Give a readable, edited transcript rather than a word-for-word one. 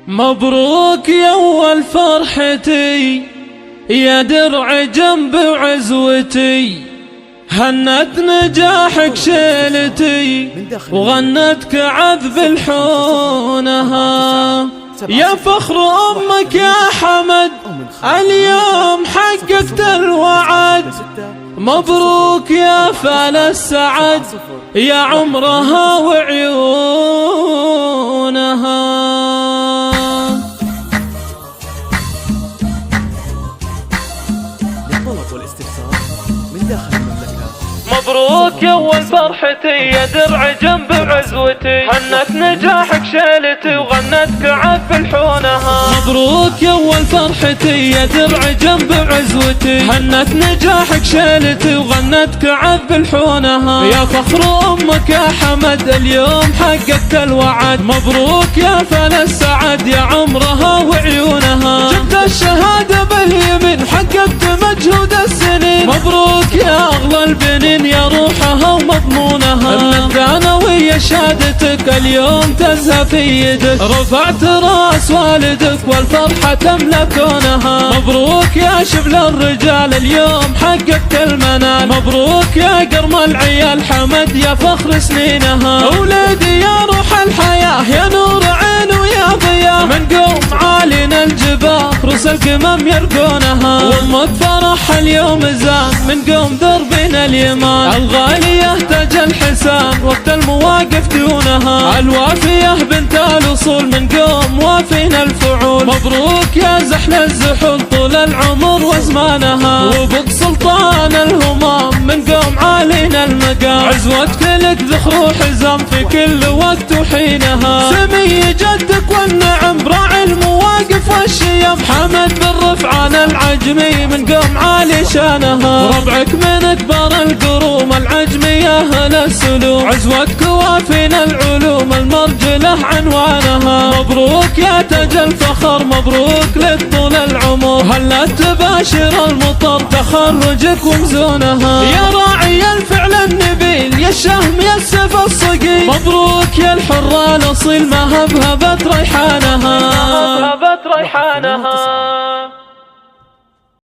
مبروك يا أول فرحتي يا درع جنب عزوتي، هنت نجاحك شيلتي وغنتك عذب الحونها. يا فخر أمك يا حمد اليوم حققت الوعد، مبروك يا فال السعد يا عمرها وعيونها. للطلب والاستفسار من داخل المملكة. مبروك يا أول فرحتي يا درع جنب عزوتي، هنت نجاحك شيلتي وغنتك عذب الحونها. مبروك يا أول فرحتي يا درع جنب عزوتي، هنت نجاحك شيلتي وغنتك عذب الحونها. يا فخر أمك يا حمد اليوم حققت الوعد، مبروك يا فال السعد يا عمرها وعيونها. جبت الشهادة باليمين حققت مجهود السنين، مبروك يا أغلى البنين يا روحها ومضمونها. الثانوية شهادتك اليوم تزهى في يدك، رفعت راس والدك والفرحة تملى كونها. مبروك يا شبل الرجال اليوم حققت المنال، مبروك يا قرم العيال حمد يا فخر سنينها. وليدي يا روح الحياة يا نور عين ويا ضياء، من قوم عالينا الجباه رؤوس القمم يرقونها. وامك فرح اليوم زان من قوم دربنا اليمان، الغالية تاج الحسان وقت المواقف دونها. الوافية بنت الأصول من قوم وافين الفعول، مبروك يا زحل الزحول طول العمر وزمانها. وبك سلطان الهمام من قوم عالينا المقام، عزوتك لك ذخر وحزام في كل وقت وحينها. سمي جدك والنعم براعي المواقف والشيم، حمد بالرفعان العجمي من قوم عالي شانها. ربعك من أكبر القروم العجمية أهل السلوم، عزوتك وافين العلوم المرجلة عنوانها. مبروك يا تاج الفخر مبروك لك طول العمر، هلا تباشر المطر تخرجك ومزونها. يا راعي الفعل النبيل يا الشهم يا السيف الصقيل، مبروك يا الحرة الأصيل ما هبهبت ريحانها.